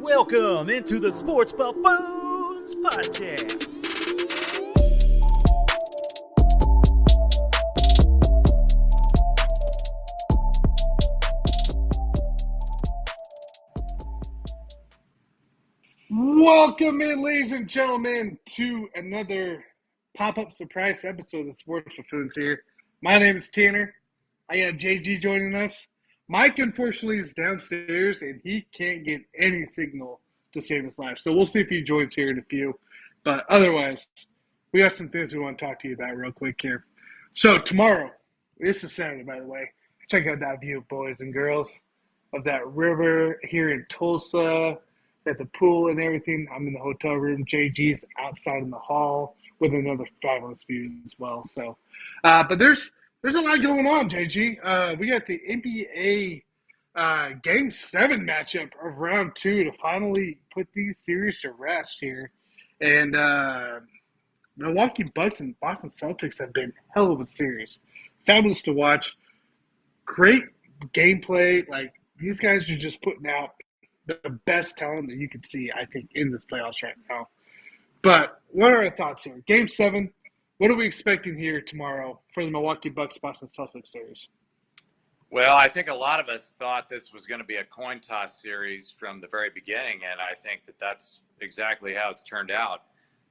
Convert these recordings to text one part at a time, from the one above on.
Welcome into the Sports Buffoons podcast. Welcome in, ladies and gentlemen, to another pop-up surprise episode of the Sports Buffoons here. My name is Tanner. I got JG joining us. Mike, unfortunately, is downstairs, and he can't get any signal to save his life. So we'll see if he joins here in a few. But otherwise, we got some things we want to talk to you about real quick here. So tomorrow, this is Saturday, by the way, check out that view, boys and girls, of that river here in Tulsa. At the pool and everything. I'm in the hotel room. JG's outside in the hall with another fabulous view as well. So, but there's a lot going on, JG. We got the NBA Game 7 matchup of round 2 to finally put these series to rest here. And Milwaukee Bucks and Boston Celtics have been hell of a series. Fabulous to watch. Great gameplay. Like, these guys are just putting out the best talent that you could see, I think, in this playoffs right now. But what are our thoughts here? Game 7, what are we expecting here tomorrow for the Milwaukee Bucks-Boston Celtics series? Well, I think a lot of us thought this was going to be a coin toss series from the very beginning, and I think that that's exactly how it's turned out.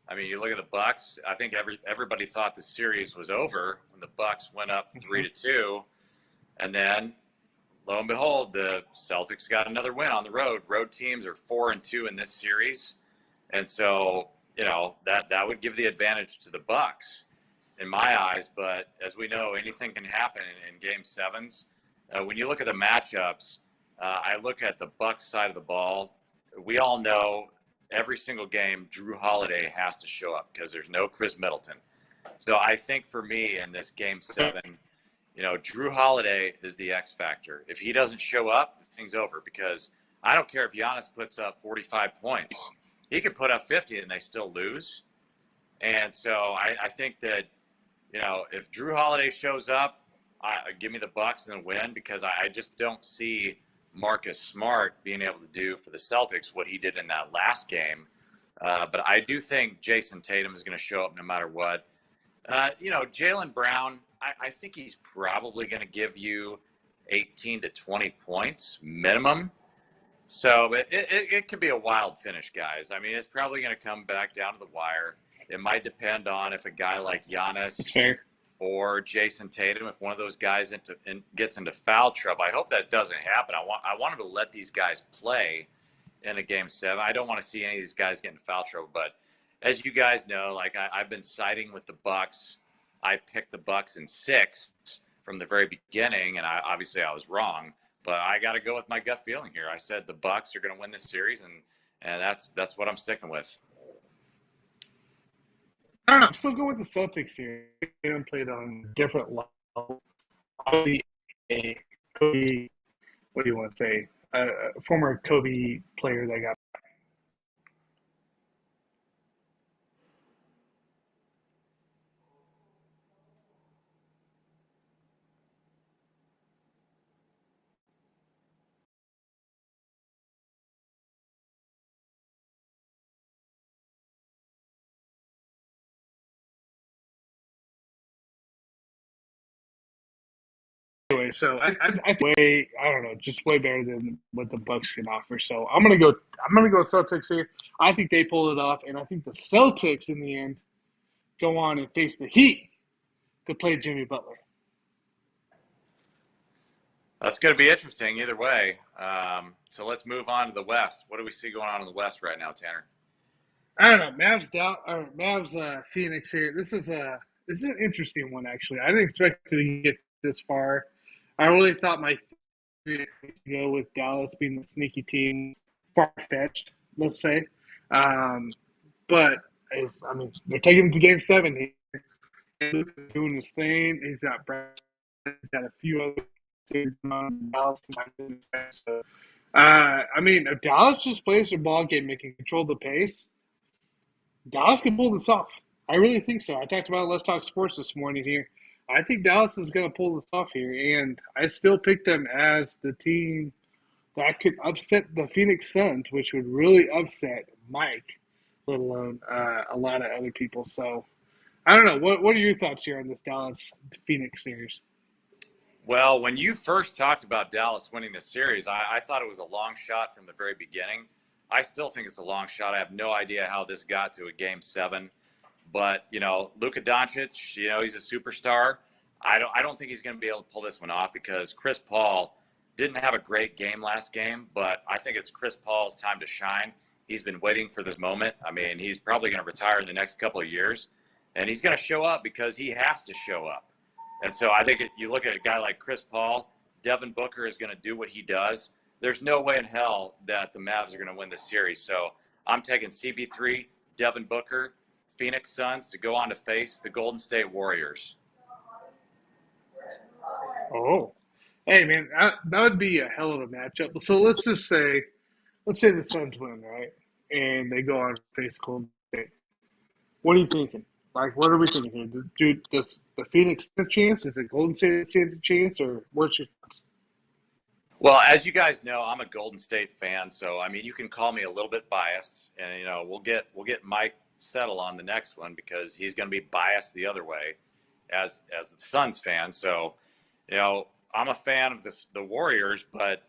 I mean, you look at the Bucks. I think everybody thought the series was over when the Bucks went up 3-2, and then lo and behold, the Celtics got another win on the road. Road teams are 4-2 in this series, and so that would give the advantage to the Bucks, in my eyes. But as we know, anything can happen in Game 7s. When you look at the matchups, I look at the Bucks side of the ball. We all know every single game, Drew Holiday has to show up because there's no Chris Middleton. So I think for me in this Game 7. Drew Holiday is the X factor. If he doesn't show up, the thing's over, because I don't care if Giannis puts up 45 points. He could put up 50 and they still lose. And so I think that, if Drew Holiday shows up, give me the Bucks and win, because I just don't see Marcus Smart being able to do for the Celtics what he did in that last game. But I do think Jason Tatum is going to show up no matter what. Jaylen Brown, I think he's probably going to give you 18 to 20 points minimum. So it could be a wild finish, guys. I mean, it's probably going to come back down to the wire. It might depend on if a guy like Giannis or Jason Tatum, if one of those guys gets into foul trouble. I hope that doesn't happen. I want him to let these guys play in a Game 7. I don't want to see any of these guys get in foul trouble. But as you guys know, I've been siding with the Bucks. I picked the Bucks in 6 from the very beginning, and I was wrong. But I got to go with my gut feeling here. I said the Bucks are going to win this series, and that's what I'm sticking with. I don't know. I'm still going with the Celtics here. They haven't played on a different level. Kobe, what do you want to say? A former Kobe player that got. Anyway, so I don't know, just way better than what the Bucks can offer. So I'm gonna go Celtics here. I think they pull it off, and I think the Celtics in the end go on and face the Heat to play Jimmy Butler. That's going to be interesting either way. So let's move on to the West. What do we see going on in the West right now, Tanner? I don't know. Mavs Phoenix here. This is an interesting one, actually. I didn't expect to get this far. I really thought my theory to go with Dallas being the sneaky team, far-fetched, let's say. But they're taking him to Game 7 here. Luka's doing his thing. He's got Brad. He's got a few other teams on Dallas. So, if Dallas just plays their ball game and can control the pace, Dallas can pull this off. I really think so. I talked about Let's Talk Sports this morning here. I think Dallas is going to pull this off here, and I still pick them as the team that could upset the Phoenix Suns, which would really upset Mike, let alone a lot of other people. So I don't know. What are your thoughts here on this Dallas Phoenix series? Well, when you first talked about Dallas winning this series, I thought it was a long shot from the very beginning. I still think it's a long shot. I have no idea how this got to a game 7. But, Luka Doncic, he's a superstar. I don't think he's going to be able to pull this one off because Chris Paul didn't have a great game last game, but I think it's Chris Paul's time to shine. He's been waiting for this moment. I mean, he's probably going to retire in the next couple of years, and he's going to show up because he has to show up. And so I think you look at a guy like Chris Paul, Devin Booker is going to do what he does. There's no way in hell that the Mavs are going to win this series. So I'm taking CP3, Devin Booker, Phoenix Suns to go on to face the Golden State Warriors. Oh, hey man, that would be a hell of a matchup. So let's say the Suns win, right, and they go on to face Golden State. What are you thinking? Like, what are we thinking here? Does the Phoenix stand a chance? Is it Golden State stand a chance, or what's your thoughts? Well, as you guys know, I'm a Golden State fan, so I mean, you can call me a little bit biased, and we'll get Mike settle on the next one because he's going to be biased the other way, as the Suns fan. So, I'm a fan of the Warriors, but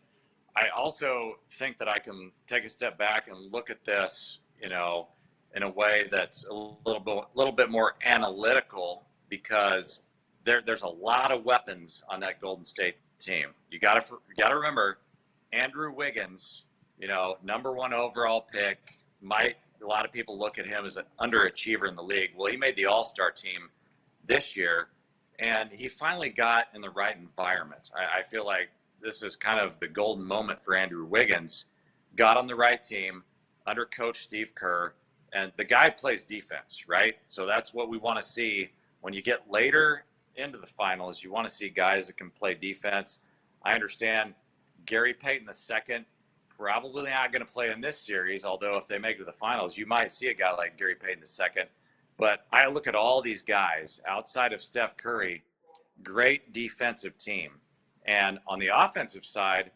I also think that I can take a step back and look at this, in a way that's a little bit more analytical because there's a lot of weapons on that Golden State team. You got to remember Andrew Wiggins, number 1 overall pick. A lot of people look at him as an underachiever in the league. Well, he made the All-Star team this year, and he finally got in the right environment. I feel like this is kind of the golden moment for Andrew Wiggins. Got on the right team under Coach Steve Kerr, and the guy plays defense, right? So that's what we want to see when you get later into the finals. You want to see guys that can play defense. I understand Gary Payton II probably not going to play in this series, although if they make it to the finals, you might see a guy like Gary Payton II. But I look at all these guys outside of Steph Curry, great defensive team. And on the offensive side,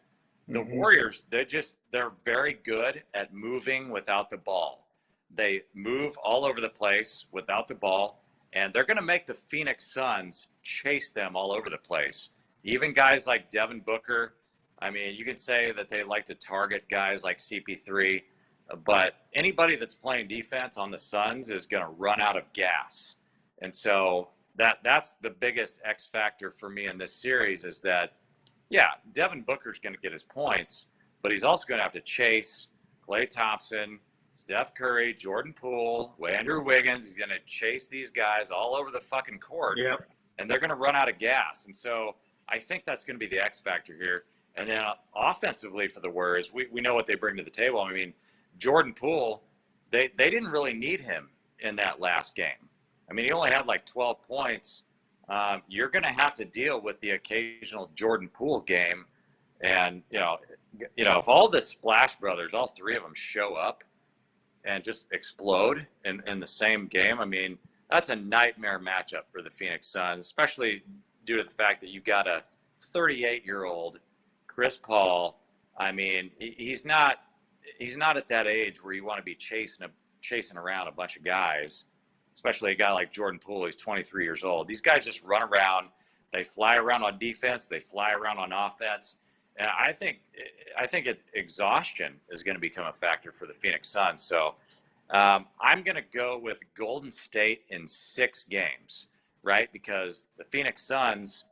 the Warriors, they're very good at moving without the ball. They move all over the place without the ball, and they're going to make the Phoenix Suns chase them all over the place. Even guys like Devin Booker, I mean, you can say that they like to target guys like CP3, but anybody that's playing defense on the Suns is going to run out of gas. And so that's the biggest X factor for me in this series is that, yeah, Devin Booker's going to get his points, but he's also going to have to chase Klay Thompson, Steph Curry, Jordan Poole, Andrew Wiggins. He's going to chase these guys all over the fucking court, and they're going to run out of gas. And so I think that's going to be the X factor here. And then offensively for the Warriors, we know what they bring to the table. I mean, Jordan Poole, they didn't really need him in that last game. I mean, he only had like 12 points. You're going to have to deal with the occasional Jordan Poole game. And, if all the Splash Brothers, all 3 of them show up and just explode in the same game, I mean, that's a nightmare matchup for the Phoenix Suns, especially due to the fact that you got a 38-year-old Chris Paul. I mean, he's not at that age where you want to be chasing around a bunch of guys, especially a guy like Jordan Poole. He's 23 years old. These guys just run around. They fly around on defense. They fly around on offense. And I think exhaustion is going to become a factor for the Phoenix Suns. So I'm going to go with Golden State in 6 games, right? Because the Phoenix Suns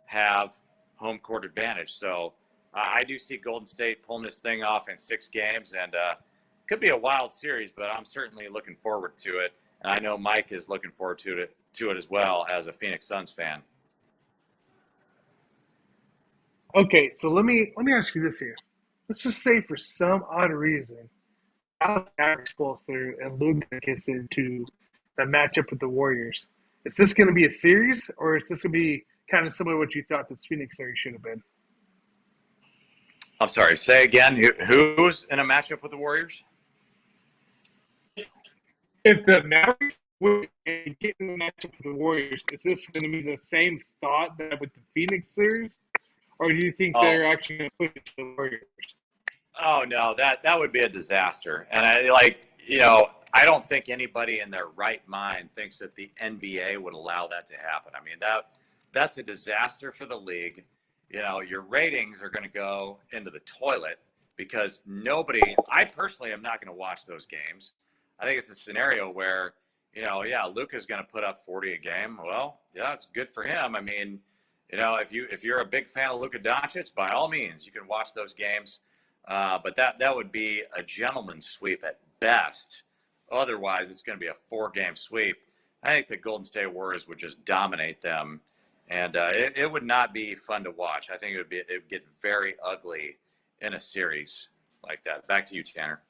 have home court advantage. So I do see Golden State pulling this thing off in 6 games, and could be a wild series, but I'm certainly looking forward to it. And I know Mike is looking forward to it as well as a Phoenix Suns fan. Okay, so let me ask you this here. Let's just say for some odd reason, Alex Mavericks falls through and Luka gets into the matchup with the Warriors. Is this going to be a series, or is this going to be kind of similar to what you thought this Phoenix series should have been? I'm sorry, say again, who's in a matchup with the Warriors? If the Mavericks would get in the matchup with the Warriors, is this going to be the same thought that with the Phoenix series? Or do you think they're actually going to push the Warriors? Oh no, that would be a disaster. And I don't think anybody in their right mind thinks that the NBA would allow that to happen. I mean, that's a disaster for the league. Your ratings are going to go into the toilet because I personally am not going to watch those games. I think it's a scenario where, Luka's going to put up 40 a game. Well, yeah, it's good for him. I mean, if you're a big fan of Luka Doncic, by all means, you can watch those games. But that would be a gentleman's sweep at best. Otherwise, it's going to be a 4-game sweep. I think the Golden State Warriors would just dominate them, and it would not be fun to watch. I think it would get very ugly in a series like that. Back to you, Tanner.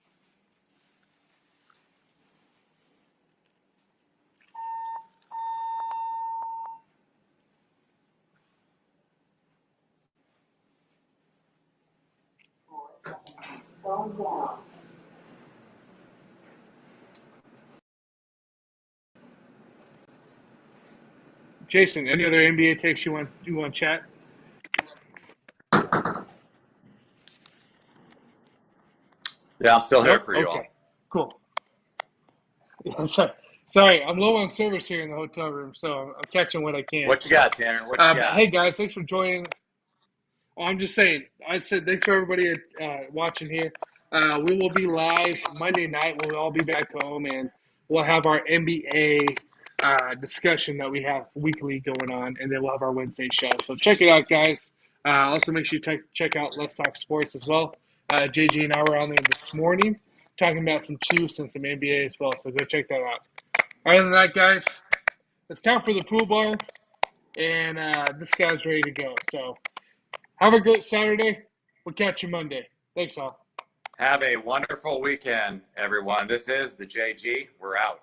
Jason, any other NBA takes you want to chat? Yeah, I'm still here for you all. Okay, cool. Yeah, sorry, I'm low on service here in the hotel room, so I'm catching what I can. What you got, Tanner? What you got? Hey guys, thanks for joining. Oh, I'm just saying. I said thanks for everybody watching here. We will be live Monday night. We'll all be back home, and we'll have our NBA discussion that we have weekly going on, and then we'll have our Wednesday show. So check it out, guys. Also, make sure you check out Let's Talk Sports as well. JG and I were on there this morning talking about some Chiefs and some NBA as well, so go check that out. Other than that, guys, it's time for the pool bar, and this guy's ready to go. So have a great Saturday. We'll catch you Monday. Thanks, all. Have a wonderful weekend, everyone. This is the JG. We're out.